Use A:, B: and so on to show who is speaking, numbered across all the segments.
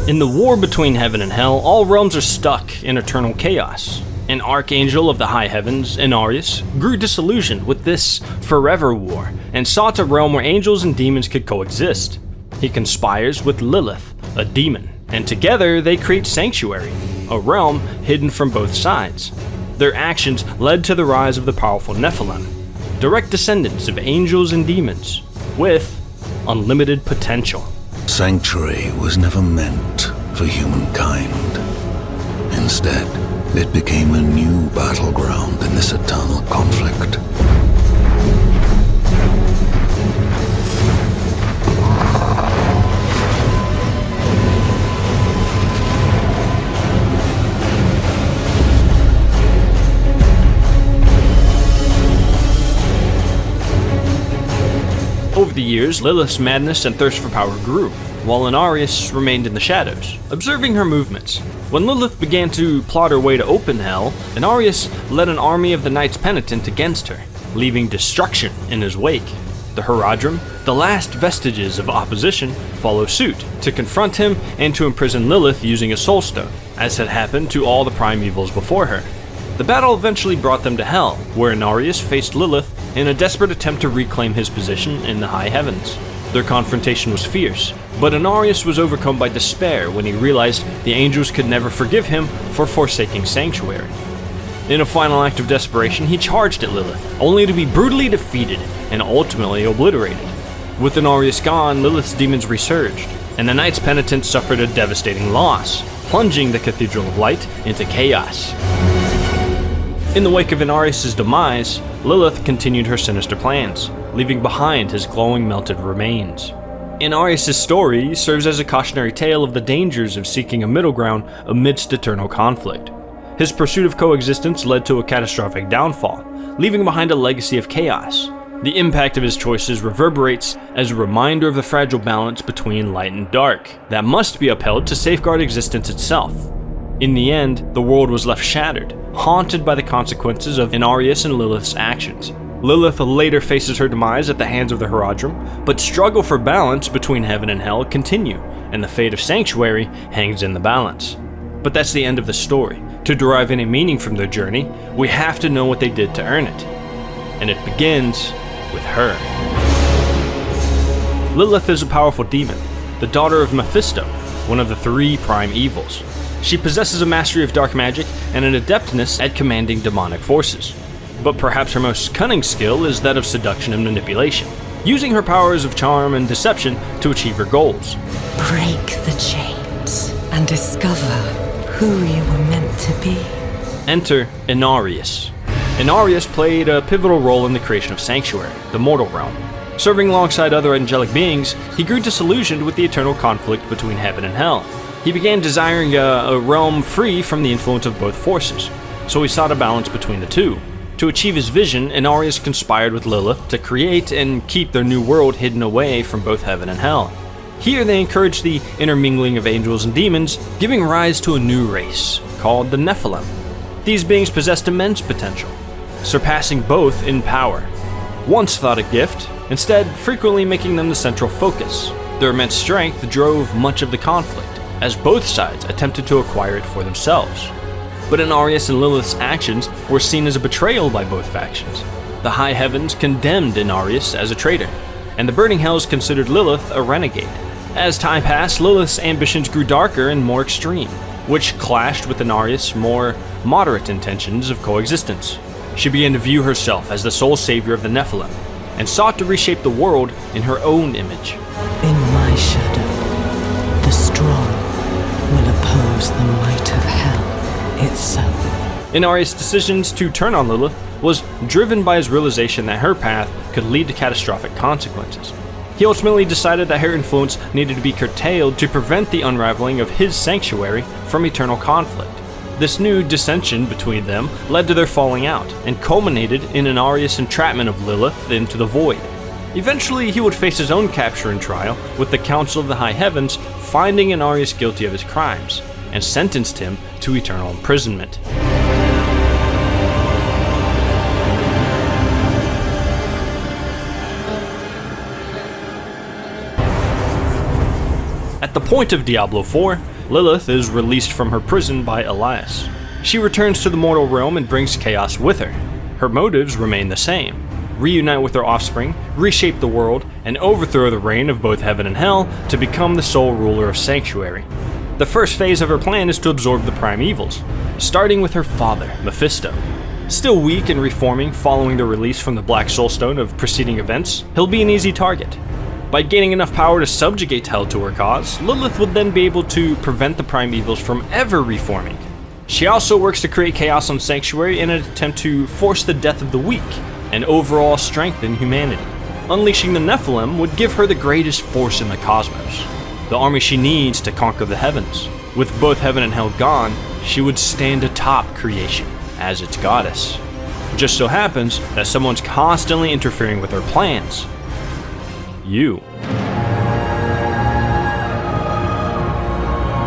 A: In the war between heaven and hell, all realms are stuck in eternal chaos. An archangel of the high heavens, Inarius, grew disillusioned with this forever war and sought a realm where angels and demons could coexist. He conspires with Lilith, a demon, and together they create Sanctuary, a realm hidden from both sides. Their actions led to the rise of the powerful Nephilim, direct descendants of angels and demons, with unlimited potential.
B: Sanctuary was never meant for humankind. Instead, it became a new battleground in this eternal conflict.
A: Over the years, Lilith's madness and thirst for power grew, while Inarius remained in the shadows, observing her movements. When Lilith began to plot her way to open hell, Inarius led an army of the Knights Penitent against her, leaving destruction in his wake. The Horadrim, the last vestiges of opposition, follow suit to confront him and to imprison Lilith using a soul stone, as had happened to all the primevals before her. The battle eventually brought them to hell, where Inarius faced Lilith in a desperate attempt to reclaim his position in the high heavens. Their confrontation was fierce, but Inarius was overcome by despair when he realized the angels could never forgive him for forsaking Sanctuary. In a final act of desperation, he charged at Lilith, only to be brutally defeated and ultimately obliterated. With Inarius gone, Lilith's demons resurged, and the Knights Penitent suffered a devastating loss, plunging the Cathedral of Light into chaos. In the wake of Inarius' demise, Lilith continued her sinister plans, leaving behind his glowing melted remains. Inarius' story serves as a cautionary tale of the dangers of seeking a middle ground amidst eternal conflict. His pursuit of coexistence led to a catastrophic downfall, leaving behind a legacy of chaos. The impact of his choices reverberates as a reminder of the fragile balance between light and dark that must be upheld to safeguard existence itself. In the end, the world was left shattered, haunted by the consequences of Inarius and Lilith's actions. Lilith later faces her demise at the hands of the Horadrim, but struggle for balance between heaven and hell continue, and the fate of Sanctuary hangs in the balance. But that's the end of the story. To derive any meaning from their journey, we have to know what they did to earn it. And it begins with her. Lilith is a powerful demon, the daughter of Mephisto, one of the three prime evils. She possesses a mastery of dark magic and an adeptness at commanding demonic forces. But perhaps her most cunning skill is that of seduction and manipulation, using her powers of charm and deception to achieve her goals.
C: Break the chains and discover who you were meant to be.
A: Enter Inarius. Inarius played a pivotal role in the creation of Sanctuary, the mortal realm. Serving alongside other angelic beings, he grew disillusioned with the eternal conflict between heaven and hell. He began desiring a realm free from the influence of both forces, so he sought a balance between the two. To achieve his vision, Inarius conspired with Lilith to create and keep their new world hidden away from both heaven and hell. Here they encouraged the intermingling of angels and demons, giving rise to a new race, called the Nephilim. These beings possessed immense potential, surpassing both in power. Once thought a gift, instead frequently making them the central focus. Their immense strength drove much of the conflict, as both sides attempted to acquire it for themselves. But Inarius and Lilith's actions were seen as a betrayal by both factions. The high heavens condemned Inarius as a traitor, and the burning hells considered Lilith a renegade. As time passed, Lilith's ambitions grew darker and more extreme, which clashed with Inarius' more moderate intentions of coexistence. She began to view herself as the sole savior of the Nephilim, and sought to reshape the world in her own image.
C: In my shadow, the strong will oppose the might of hell itself.
A: Inarius' decisions to turn on Lilith was driven by his realization that her path could lead to catastrophic consequences. He ultimately decided that her influence needed to be curtailed to prevent the unraveling of his sanctuary from eternal conflict. This new dissension between them led to their falling out, and culminated in Inarius' entrapment of Lilith into the void. Eventually, he would face his own capture and trial, with the Council of the High Heavens finding Inarius guilty of his crimes, and sentenced him to eternal imprisonment. At the point of Diablo 4, Lilith is released from her prison by Elias. She returns to the mortal realm and brings chaos with her. Her motives remain the same: reunite with her offspring, reshape the world, and overthrow the reign of both heaven and hell to become the sole ruler of Sanctuary. The first phase of her plan is to absorb the prime evils, starting with her father, Mephisto. Still weak and reforming following the release from the Black Soulstone of preceding events, he'll be an easy target. By gaining enough power to subjugate hell to her cause, Lilith would then be able to prevent the prime evils from ever reforming. She also works to create chaos on Sanctuary in an attempt to force the death of the weak and overall strengthen humanity. Unleashing the Nephilim would give her the greatest force in the cosmos, the army she needs to conquer the heavens. With both heaven and hell gone, she would stand atop creation as its goddess. It just so happens that someone's constantly interfering with her plans. You.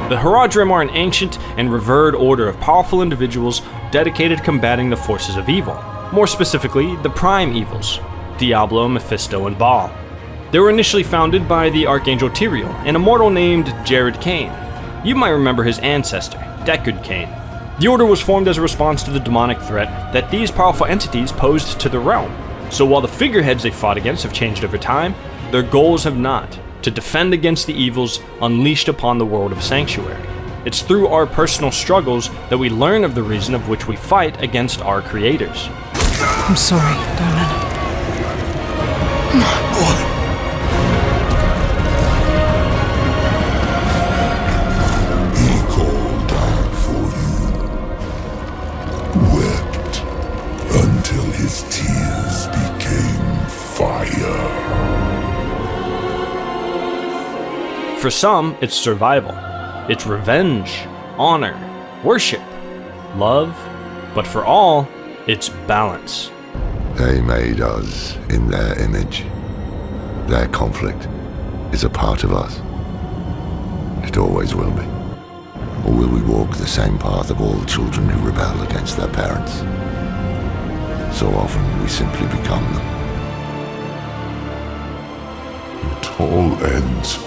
A: The Horadrim are an ancient and revered order of powerful individuals dedicated to combating the forces of evil. More specifically, the prime evils: Diablo, Mephisto, and Baal. They were initially founded by the Archangel Tyrael, an immortal named Jared Cain. You might remember his ancestor, Deckard Cain. The order was formed as a response to the demonic threat that these powerful entities posed to the realm. So while the figureheads they fought against have changed over time, their goals have not: to defend against the evils unleashed upon the world of Sanctuary. It's through our personal struggles that we learn of the reason of which we fight against our creators.
C: I'm sorry, darling.
D: He called out for you, wept until his tears became fire.
A: For some, it's survival. It's revenge, honor, worship, love. But for all, it's balance.
D: They made us in their image. Their conflict is a part of us. It always will be. Or will we walk the same path of all children who rebel against their parents? So often we simply become them. It all ends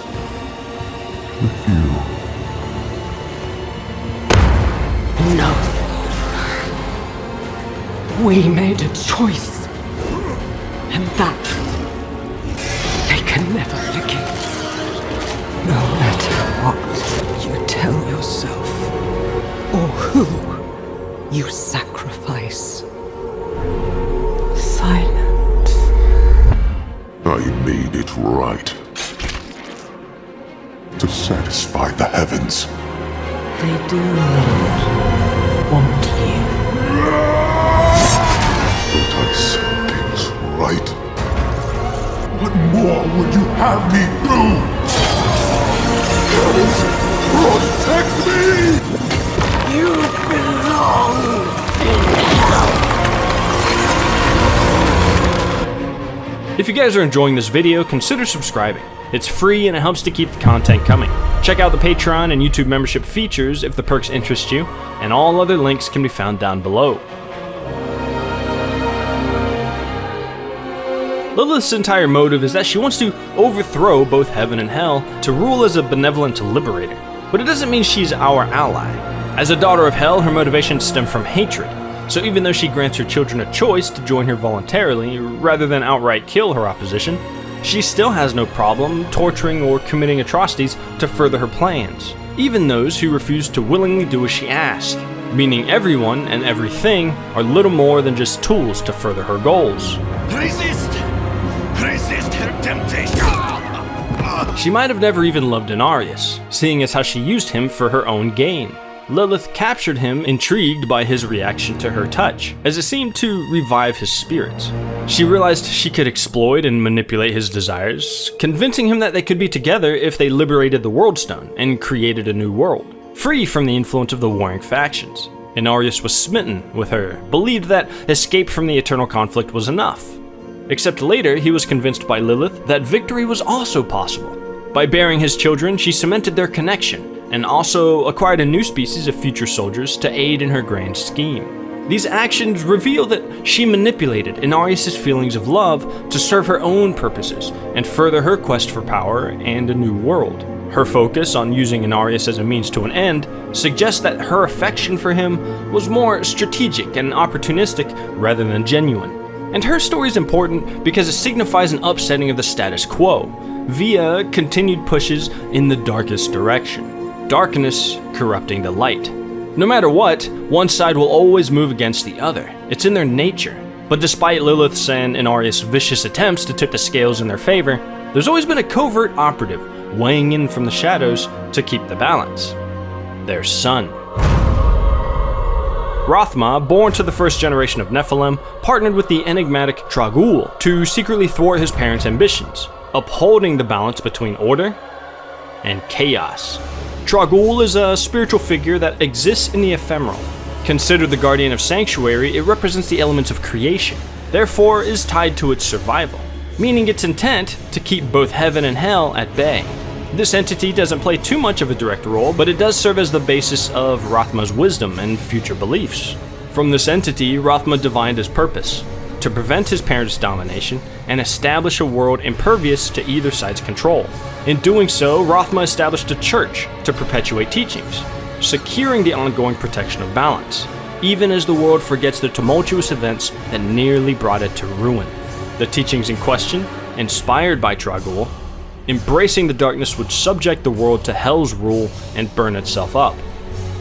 D: with you.
C: No. We made a choice. And that they can never forgive. No matter what you tell yourself, or who you sacrifice. Silence.
D: I made it right. To satisfy the heavens.
C: They do not want you.
D: But I said things right. What more would you have me do? Protect me!
C: You belong in hell.
A: If you guys are enjoying this video, consider subscribing. It's free and it helps to keep the content coming. Check out the Patreon and YouTube membership features if the perks interest you, and all other links can be found down below. Lilith's entire motive is that she wants to overthrow both heaven and hell to rule as a benevolent liberator. But it doesn't mean she's our ally. As a daughter of hell, her motivations stem from hatred. So even though she grants her children a choice to join her voluntarily, rather than outright kill her opposition, she still has no problem torturing or committing atrocities to further her plans, even those who refuse to willingly do as she asked, meaning everyone and everything are little more than just tools to further her goals.
E: Resist! Resist her temptation!
A: She might have never even loved Inarius, seeing as how she used him for her own gain. Lilith captured him, intrigued by his reaction to her touch, as it seemed to revive his spirits. She realized she could exploit and manipulate his desires, convincing him that they could be together if they liberated the World Stone and created a new world, free from the influence of the warring factions. Inarius was smitten with her, believed that escape from the eternal conflict was enough. Except later, he was convinced by Lilith that victory was also possible. By bearing his children, she cemented their connection, and also acquired a new species of future soldiers to aid in her grand scheme. These actions reveal that she manipulated Inarius' feelings of love to serve her own purposes and further her quest for power and a new world. Her focus on using Inarius as a means to an end suggests that her affection for him was more strategic and opportunistic rather than genuine. And her story is important because it signifies an upsetting of the status quo via continued pushes in the darkest direction. Darkness corrupting the light. No matter what, one side will always move against the other. It's in their nature. But despite Lilith's and Inarius' vicious attempts to tip the scales in their favor, there's always been a covert operative weighing in from the shadows to keep the balance. Their son. Rathma, born to the first generation of Nephilim, partnered with the enigmatic Trag'Oul to secretly thwart his parents' ambitions, upholding the balance between order and chaos. Trag'Oul is a spiritual figure that exists in the ephemeral. Considered the guardian of sanctuary, it represents the elements of creation, therefore is tied to its survival, meaning its intent to keep both heaven and hell at bay. This entity doesn't play too much of a direct role, but it does serve as the basis of Rathma's wisdom and future beliefs. From this entity, Rathma divined his purpose: to prevent his parents' domination and establish a world impervious to either side's control. In doing so, Rathma established a church to perpetuate teachings, securing the ongoing protection of balance, even as the world forgets the tumultuous events that nearly brought it to ruin. The teachings in question, inspired by Trag'Oul, embracing the darkness would subject the world to hell's rule and burn itself up,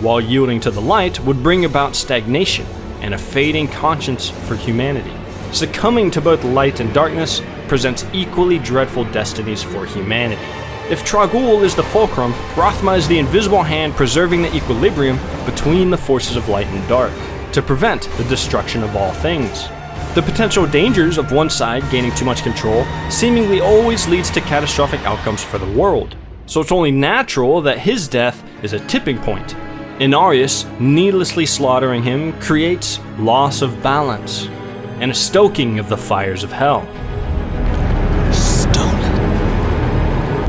A: while yielding to the light would bring about stagnation and a fading conscience for humanity. Succumbing to both light and darkness presents equally dreadful destinies for humanity. If Trag'Oul is the fulcrum, Rathma is the invisible hand preserving the equilibrium between the forces of light and dark, to prevent the destruction of all things. The potential dangers of one side gaining too much control seemingly always leads to catastrophic outcomes for the world, so it's only natural that his death is a tipping point. Inarius needlessly slaughtering him creates loss of balance and a stoking of the fires of hell.
C: Stolen.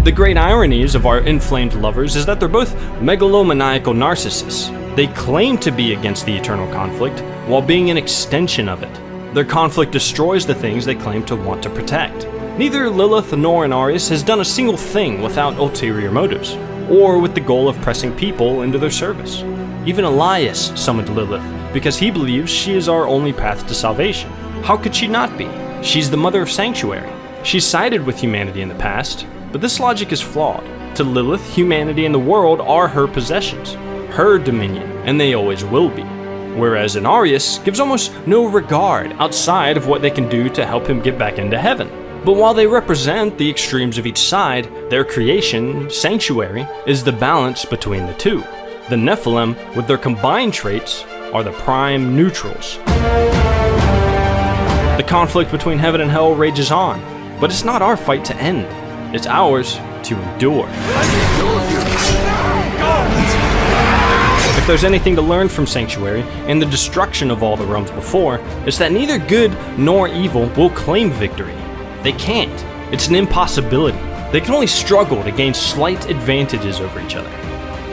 A: The great ironies of our enflamed lovers is that they're both megalomaniacal narcissists. They claim to be against the eternal conflict while being an extension of it. Their conflict destroys the things they claim to want to protect. Neither Lilith nor Inarius has done a single thing without ulterior motives, or with the goal of pressing people into their service. Even Elias summoned Lilith because he believes she is our only path to salvation. How could she not be? She's the mother of sanctuary. She's sided with humanity in the past, but this logic is flawed. To Lilith, humanity and the world are her possessions, her dominion, and they always will be. Whereas Inarius gives almost no regard outside of what they can do to help him get back into heaven. But while they represent the extremes of each side, their creation, sanctuary, is the balance between the two. The Nephilim, with their combined traits, are the prime neutrals. The conflict between heaven and hell rages on, but it's not our fight to end. It's ours to endure. If there's anything to learn from Sanctuary and the destruction of all the realms before, it's that neither good nor evil will claim victory. They can't. It's an impossibility. They can only struggle to gain slight advantages over each other.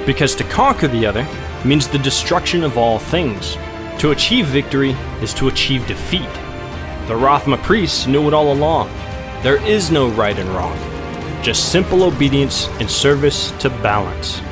A: Because to conquer the other means the destruction of all things. To achieve victory is to achieve defeat. The Rathma priests knew it all along. There is no right and wrong, just simple obedience in service to balance.